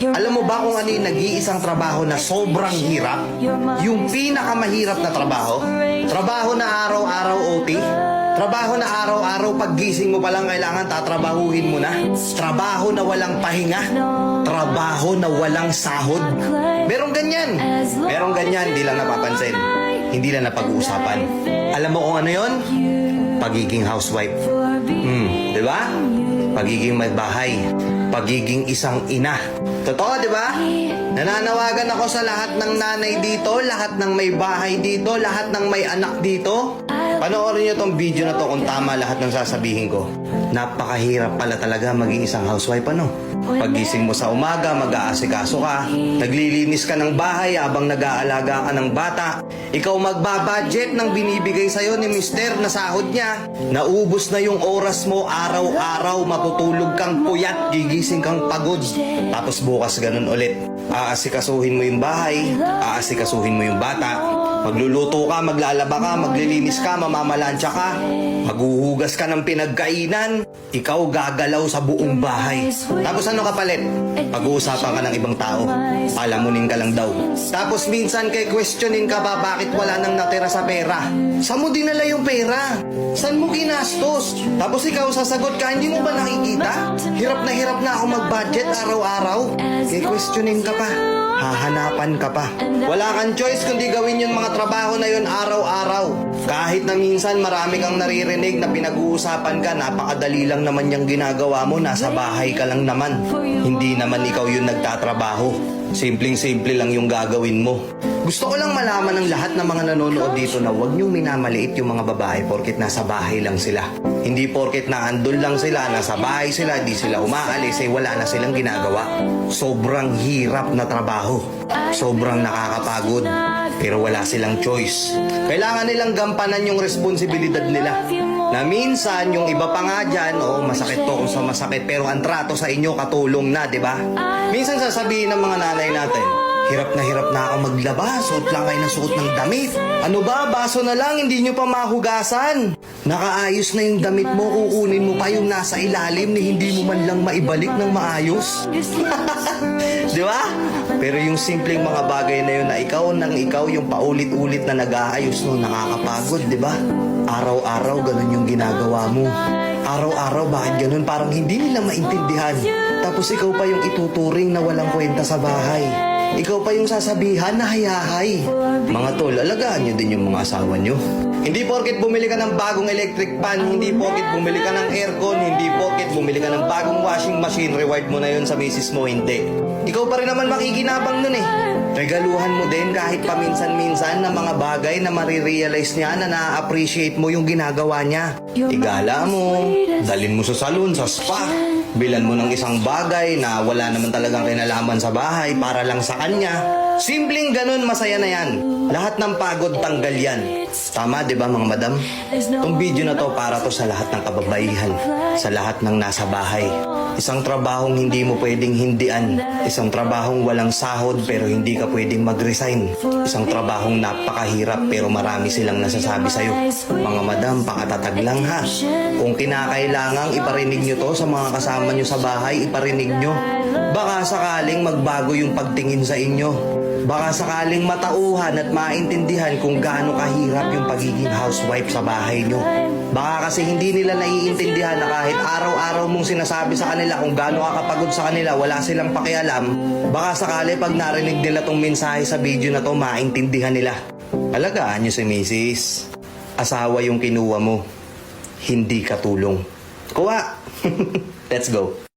Alam mo ba kung ano yung nag-iisang trabaho na sobrang hirap? Yung pinakamahirap na trabaho? Trabaho na araw-araw OT? Trabaho na araw-araw paggising mo pa lang kailangan tatrabahuhin mo na? Trabaho na walang pahinga? Trabaho na walang sahod? Merong ganyan. Merong ganyan, hindi lang napapansin. Hindi lang napag-uusapan. Alam mo kung ano yon? Pagiging housewife. Di ba? Pagiging may bahay. Pagiging isang ina. Totoo, di ba? Nananawagan ako sa lahat ng nanay dito, lahat ng may bahay dito, lahat ng may anak dito. Panoorin nyo tong video na to kung tama lahat ng sasabihin ko. Napakahirap pala talaga maging isang housewife, ano? Paggising mo sa umaga, mag-aasikaso ka, naglilinis ka ng bahay habang nag-aalaga ka ng bata, ikaw magbabudget ng binibigay sa'yo ni mister na sahod niya. Naubos na yung oras mo araw-araw, matutulog kang puyat, gigising kang pagod. Tapos bukas ganun ulit. Aasikasuhin mo yung bahay, aasikasuhin mo yung bata, magluluto ka, maglalaba ka, maglilinis ka, mamamalansya ka, maghuhugas ka ng pinagkainan, ikaw gagalaw sa buong bahay. Tapos ano kapalit? Pag-uusapan ka ng ibang tao, palamunin ka lang daw. Tapos minsan kay questionin ka ba bakit wala nang natira sa pera? Saan mo dinala yung pera? Saan mo ginastos? Tapos ikaw sasagot ka, hindi mo ba nakikita? Hirap na ako mag-budget araw-araw. Kay questionin ka pa, hahanapan ka pa. Wala kang choice kundi gawin yung mga trabaho na yun araw-araw. Kahit na minsan marami kang naririnig na pinag-uusapan ka, napakadali lang naman yung ginagawa mo, nasa bahay ka lang naman. Hindi naman ikaw yung nagtatrabaho. Simpleng-simple lang yung gagawin mo. Gusto ko lang malaman ng lahat ng mga nanonood dito na huwag niyong minamaliit yung mga babae porket nasa bahay lang sila. Hindi porket na andun lang sila, nasa bahay sila, di sila umaalis, wala na silang ginagawa. Sobrang hirap na trabaho. Sobrang nakakapagod. Pero wala silang choice. Kailangan nilang gampanan yung responsibilidad nila. Na minsan, yung iba pa nga dyan, masakit to kung sa masakit, pero ang trato sa inyo katulong na, di ba? Minsan sasabihin ng mga nanay natin, hirap na ako maglaba, suot lang kayo ng suot ng damit. Ano ba, baso na lang, hindi nyo pa mahugasan. Nakaayos na yung damit mo, kukunin mo pa yung nasa ilalim ni hindi mo man lang maibalik ng maayos. Di ba? Pero yung simpleng mga bagay na yun na ikaw nang ikaw yung paulit-ulit na nag-aayos no, nakakapagod, di ba? Araw-araw ganun yung ginagawa mo. Araw-araw bakit ganun? Parang hindi nila maintindihan. Tapos ikaw pa yung ituturing na walang kwenta sa bahay. Ikaw pa yung sasabihan na hayahay. Mga tol, alagaan nyo din yung mga asawa nyo. Hindi porket bumili ka ng bagong electric fan, hindi porket bumili ka ng aircon, hindi porket bumili ka ng bagong washing machine, reward mo na yun sa misis mo, hindi. Ikaw pa rin naman makikinabang nun eh. Regaluhan mo din kahit paminsan-minsan na mga bagay na marirealize niya na na-appreciate mo yung ginagawa niya. Igala mo, dalin mo sa salon, sa spa. Bilan mo ng isang bagay na wala naman talagang kinalaman sa bahay para lang sa kanya. Simpleng ganun, masaya na yan. Lahat ng pagod, tanggal yan. Tama, di ba mga madam? Itong video na to para to sa lahat ng kababaihan, sa lahat ng nasa bahay. Isang trabahong hindi mo pwedeng hindian. Isang trabahong walang sahod pero hindi ka pwedeng mag-resign. Isang trabahong napakahirap pero marami silang nasasabi sa'yo. Mga madam, pakatatag lang ha. Kung kinakailangang iparinig nyo to sa mga kasama nyo sa bahay, iparinig nyo. Baka sakaling magbago yung pagtingin sa inyo. Baka sakaling matauhan at maintindihan kung gaano kahirap yung pagiging housewife sa bahay nyo. Baka kasi hindi nila naiintindihan na kahit araw-araw mong sinasabi sa kanila kung gaano kakapagod sa kanila, wala silang pakialam. Baka sakali pag narinig nila tong mensahe sa video na to, maintindihan nila. Alagaan nyo si Mrs. Asawa yung kinuha mo, hindi katulong. Kuha! Let's go!